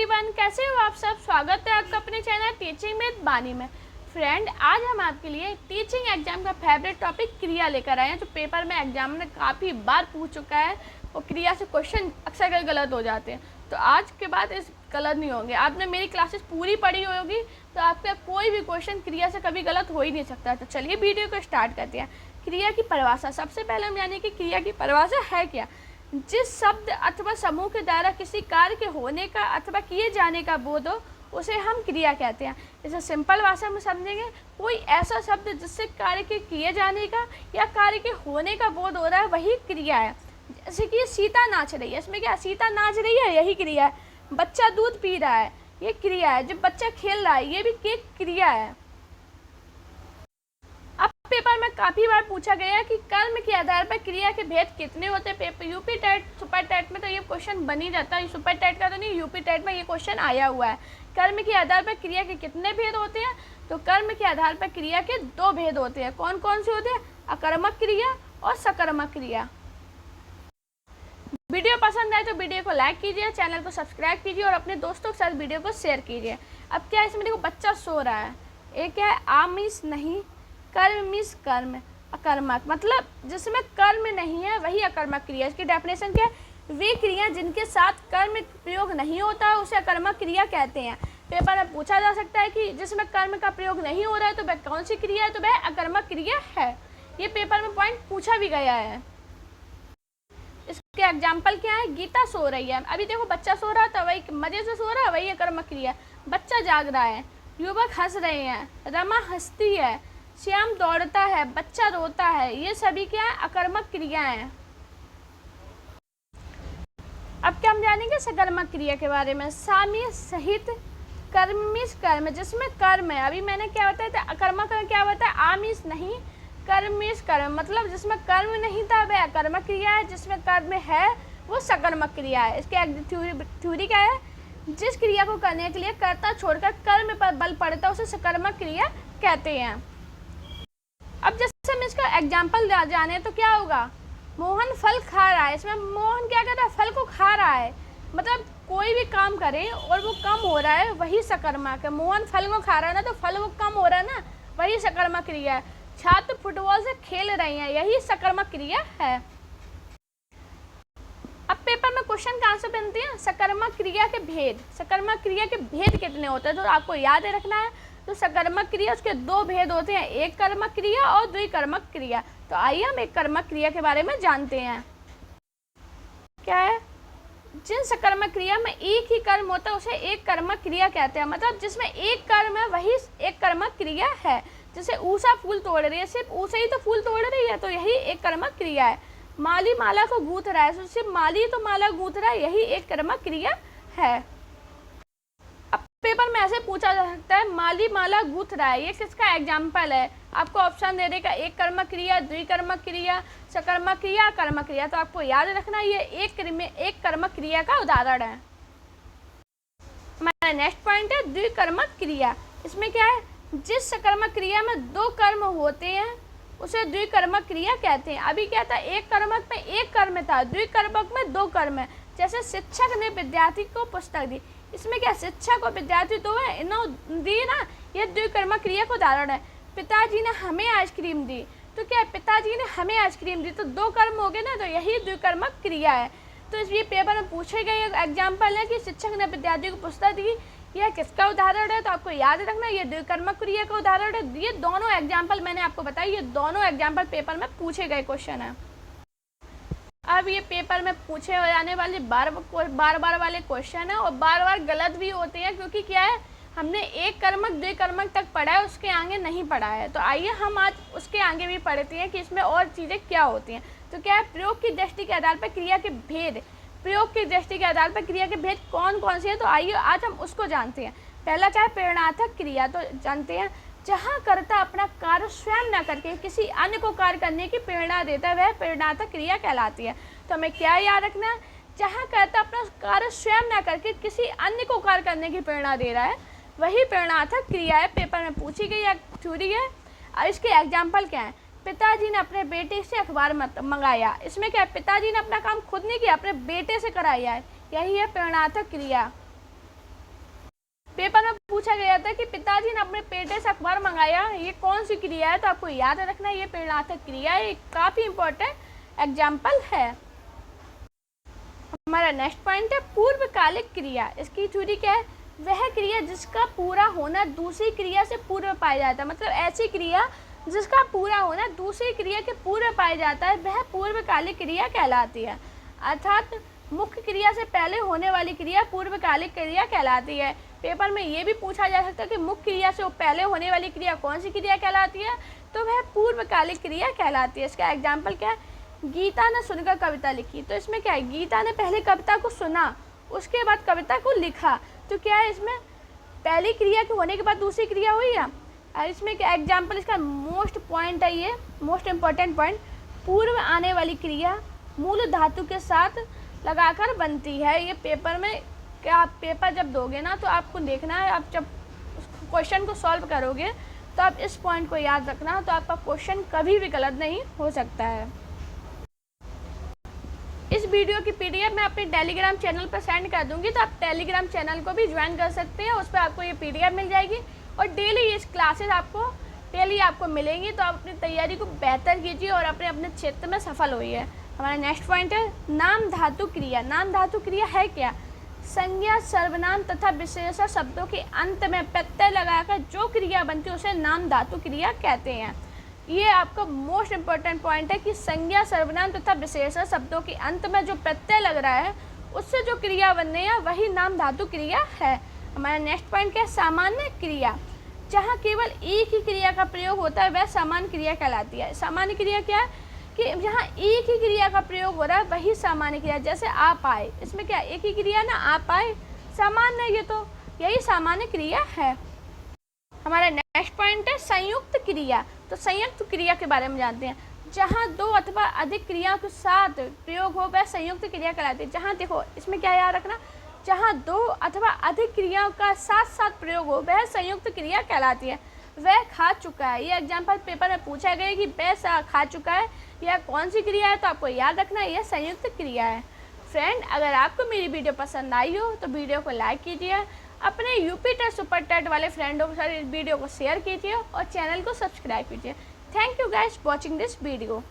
Everyone, कैसे हो आप सब। स्वागत है आपका अपने चैनल टीचिंग विद बानी में। फ्रेंड, आज हम आपके लिए टीचिंग एग्जाम का फेवरेट टॉपिक क्रिया लेकर आए हैं, जो पेपर में एग्जाम में काफ़ी बार पूछ चुका है और क्रिया से क्वेश्चन अक्सर गलत हो जाते हैं। तो आज के बाद इस गलत नहीं होंगे। आपने मेरी क्लासेस पूरी पढ़ी होगी तो आपका कोई भी क्वेश्चन क्रिया से कभी गलत हो ही नहीं सकता। तो चलिए वीडियो को स्टार्ट करते हैं। क्रिया की परिभाषा। सबसे पहले हम जानें कि क्रिया की परिभाषा है क्या। जिस शब्द अथवा समूह के द्वारा किसी कार्य के होने का अथवा किए जाने का बोध हो उसे हम क्रिया कहते हैं। इसे सिंपल भाषा में समझेंगे, कोई ऐसा शब्द जिससे कार्य के किए जाने का या कार्य के होने का बोध हो रहा है वही क्रिया है। जैसे कि सीता नाच रही है, इसमें क्या सीता नाच रही है, यही क्रिया है। बच्चा दूध पी रहा है, ये क्रिया है। जब बच्चा खेल रहा है, ये भी एक क्रिया है। पेपर में काफ़ी बार पूछा गया कि कर्म के आधार पर क्रिया के भेद कितने होते हैं। Paper UP TET super TET में तो ये क्वेश्चन बन ही जाता है। सुपर टेट का तो नहीं, यूपी टेट में ये क्वेश्चन आया हुआ है। कर्म के आधार पर क्रिया के कितने भेद होते हैं, तो कर्म के आधार पर क्रिया के दो भेद होते हैं। कौन कौन से होते हैं? अकर्मक क्रिया और सकर्मक क्रिया। वीडियो पसंद आए तो वीडियो को लाइक कीजिए, चैनल को सब्सक्राइब कीजिए और अपने दोस्तों के साथ वीडियो को शेयर कीजिए। अब क्या है, इसमें देखो बच्चा सो रहा है, एक है आमिष नहीं, कर्म मीन्स कर्म, अकर्मक मतलब जिसमें कर्म नहीं है वही अकर्मक क्रिया। इसकी डेफिनेशन क्या है? वे क्रिया जिनके साथ कर्म प्रयोग नहीं होता है उसे अकर्मक क्रिया कहते हैं। पेपर में पूछा जा सकता है कि जिसमें कर्म का प्रयोग नहीं हो रहा है तो वह कौन सी क्रिया है, तो वह अकर्मक क्रिया है। ये पेपर में पॉइंट पूछा भी गया है। इसके एग्जाम्पल क्या है? गीता सो रही है, अभी देखो बच्चा सो रहा था, वही मजे से सो रहा है, वही अकर्मक क्रिया। बच्चा जाग रहा है, युवक हंस रहे हैं, रमा हंसती है, श्याम दौड़ता है, बच्चा रोता है, ये सभी क्या है? अकर्मक क्रिया हैं। अब क्या हम जानेंगे सकर्मक क्रिया के बारे में। साम्य सहित कर्मिस कर्म, जिसमें कर्म है। अभी मैंने क्या बताया था, अकर्मक में क्या बताया? आमिष नहीं, कर्मिस कर्म मतलब जिसमें कर्म नहीं था वह अकर्मक क्रिया है, जिसमें कर्म है वो सकर्मक क्रिया है। इसके थ्योरी क्या है? जिस क्रिया को करने के लिए कर्ता छोड़कर कर्म पर बल पड़ता है उसे सकर्मक क्रिया कहते हैं। अब जैसे हम इसका एग्जाम्पल जाने तो क्या होगा? मोहन फल खा रहा है, इसमें मोहन क्या कर रहा है? फल को खा रहा है। मतलब कोई भी काम करें और वो कम हो रहा है वही सकर्मक है। मोहन फल को खा रहा है ना, तो फल वो कम हो रहा है ना, वही सकर्मक क्रिया है। छात्र फुटबॉल से खेल रहे हैं, यही सकर्मक क्रिया है। अब पेपर में क्वेश्चन कहाँ से बनते हैं? सकर्मक क्रिया के भेद। सकर्मक क्रिया के भेद कितने होते हैं तो आपको याद रखना है। तो सकर्मक क्रिया उसके दो भेद होते हैं, एक कर्मक क्रिया और द्विकर्मक क्रिया। तो आइए हम एक कर्मक क्रिया के बारे में जानते हैं। क्या है? जिन सकर्मक क्रिया में एक ही कर्म होता है उसे एक कर्मक क्रिया कहते हैं। मतलब जिसमें एक कर्म है वही एक कर्मक क्रिया है। जैसे ऊषा फूल तोड़ रही है, सिर्फ ऊषा ही तो फूल तोड़ रही है, तो यही एक कर्मक क्रिया है। माली माला को गूंथ रहा है, तो सिर्फ माली तो माला गूंथ रहा है, यही एक कर्मक क्रिया है। पेपर में ऐसे पूछा जा सकता है, माली माला गूंथ रहा है, ये किसका एग्जाम्पल है? आपको ऑप्शन दे देगा एक कर्मक क्रिया, द्विकर्मक क्रिया, सकर्मक क्रिया, कर्मक क्रिया। तो आपको याद रखना ये एक कर्मक क्रिया का उदाहरण है। हमारा नेक्स्ट पॉइंट है द्विकर्मक क्रिया। इसमें क्या है? जिस सकर्मक क्रिया में दो कर्म होते हैं उसे द्विकर्मक क्रिया कहते हैं। अभी क्या था? एक कर्मक में एक कर्म था, द्विकर्मक में दो कर्म है। जैसे शिक्षक ने विद्यार्थी को पुस्तक दी, इसमें क्या शिक्षक और विद्यार्थी दो है, इन्होंने दी ना, ये द्विकर्मक क्रिया का उदाहरण है। पिताजी ने हमें आइसक्रीम दी, तो क्या है? पिताजी ने हमें आइसक्रीम दी, तो दो कर्म हो गए ना, तो यही द्विकर्मक क्रिया है। तो इसलिए पेपर में पूछे गए एग्जाम्पल है कि शिक्षक ने विद्यार्थी को पुस्तक दी, यह किसका उदाहरण है? तो आपको याद रखना ये द्विकर्मक क्रिया का उदाहरण है। ये दोनों एग्जाम्पल मैंने आपको बताया, ये दोनों एग्जाम्पल पेपर में पूछे गए क्वेश्चन है। अब ये पेपर में पूछे जाने वाले बार बार वाले क्वेश्चन है और बार बार गलत भी होते हैं, क्योंकि क्या है, हमने एक कर्मक द्विकर्मक तक पढ़ा है, उसके आगे नहीं पढ़ा है। तो आइए हम आज उसके आगे भी पढ़ते हैं कि इसमें और चीज़ें क्या होती हैं। तो क्या है? प्रयोग की दृष्टि के आधार पर क्रिया के भेद। प्रयोग की दृष्टि के आधार पर क्रिया के भेद कौन कौन से हैं, तो आइए आज हम उसको जानते हैं। पहला क्या है? प्रेरणार्थक क्रिया। तो जानते हैं, जहाँ कर्ता अपना कार्य स्वयं न करके किसी अन्य को कार्य करने की प्रेरणा देता है वह प्रेरणार्थक क्रिया कहलाती है। तो हमें क्या याद रखना है? जहाँ कर्ता अपना कार्य स्वयं न करके किसी अन्य को कार्य करने की प्रेरणा दे रहा है वही प्रेरणार्थक क्रिया है। पेपर में पूछी गई एक थ्योरी है। और इसके एग्जाम्पल क्या है? पिताजी ने अपने बेटे से अखबार मंगाया, इसमें क्या है? पिताजी ने अपना काम खुद नहीं किया, अपने बेटे से कराया है, यही है प्रेरणार्थक क्रिया। पेपर में पूछा गया था कि पिताजी ने अपने बेटे से अखबार मंगाया, ये कौन सी क्रिया है? तो आपको याद रखना है ये प्रेरणार्थक क्रिया है, ये काफ़ी इंपॉर्टेंट एग्जाम्पल है। हमारा नेक्स्ट पॉइंट है पूर्वकालिक क्रिया। इसकी थ्योरी क्या है? वह क्रिया जिसका पूरा होना दूसरी क्रिया से पूर्व पाया जाता है, मतलब ऐसी क्रिया जिसका पूरा होना दूसरी क्रिया के पूर्व पाया जाता है, वह पूर्वकालिक क्रिया कहलाती है। अर्थात मुख्य क्रिया से पहले होने वाली क्रिया पूर्वकालिक क्रिया कहलाती है। पेपर में ये भी पूछा जा सकता है कि मुख्य क्रिया से पहले होने वाली क्रिया कौन सी क्रिया कहलाती है? तो वह पूर्वकालिक क्रिया कहलाती है। इसका एग्जाम्पल क्या है? गीता ने सुनकर कविता लिखी। तो इसमें क्या है? गीता ने पहले कविता को सुना, उसके बाद कविता को लिखा। तो क्या है इसमें? पहली क्रिया के होने के बाद दूसरी क्रिया हुई है। और इसमें क्या एग्जाम्पल, इसका मोस्ट पॉइंट है, ये मोस्ट इम्पॉर्टेंट पॉइंट, पूर्व आने वाली क्रिया मूल धातु के साथ लगाकर बनती है। ये पेपर में क्या, आप पेपर जब दोगे ना तो आपको देखना है, आप जब क्वेश्चन को सॉल्व करोगे तो आप इस पॉइंट को याद रखना, तो आपका क्वेश्चन कभी भी गलत नहीं हो सकता है। इस वीडियो की पीडीएफ मैं अपने टेलीग्राम चैनल पर सेंड कर दूंगी, तो आप टेलीग्राम चैनल को भी ज्वाइन कर सकते हैं। उस पर आपको ये पीडीएफ मिल जाएगी और डेली ये क्लासेस आपको डेली आपको मिलेंगी। तो आप अपनी तैयारी को बेहतर कीजिए और अपने अपने क्षेत्र में सफल होइए। हमारा नेक्स्ट पॉइंट है नाम धातु क्रिया। नाम धातु क्रिया है क्या? संज्ञा, सर्वनाम तथा विशेषण शब्दों के अंत में प्रत्यय लगाकर जो क्रिया बनती है उसे नाम धातु क्रिया कहते हैं। ये आपका मोस्ट इम्पोर्टेंट पॉइंट है कि संज्ञा, सर्वनाम तथा विशेषण शब्दों के अंत में जो प्रत्यय लग रहा है उससे जो क्रिया बन रही है वही नाम धातु क्रिया है। हमारा नेक्स्ट पॉइंट क्या है? सामान्य क्रिया। जहाँ केवल एक ही क्रिया का प्रयोग होता है वह सामान्य क्रिया कहलाती है। सामान्य क्रिया क्या है? कि जहाँ एक ही क्रिया का प्रयोग हो रहा है वही सामान्य क्रिया। जैसे आप आए, इसमें क्या एक ही क्रिया ना, आप आए, सामान्य, ये तो यही सामान्य क्रिया है। हमारा नेक्स्ट पॉइंट है संयुक्त क्रिया। तो संयुक्त क्रिया के बारे में जानते हैं। जहाँ दो अथवा अधिक क्रियाओं के साथ प्रयोग हो वह संयुक्त क्रिया कहलाती है। जहाँ देखो इसमें क्या याद रखना, जहाँ दो अथवा अधिक क्रियाओं का साथ साथ प्रयोग हो वह संयुक्त क्रिया कहलाती है। वह खा चुका है, ये एग्जाम्पल पेपर में पूछा गया कि वह खा चुका है, यह कौन सी क्रिया है? तो आपको याद रखना यह संयुक्त क्रिया है। फ्रेंड, अगर आपको मेरी वीडियो पसंद आई हो तो वीडियो को लाइक कीजिए, अपने यूपी टेट सुपर टेट वाले फ्रेंडों के साथ इस वीडियो को शेयर कीजिए और चैनल को सब्सक्राइब कीजिए। Thank you guys watching this video.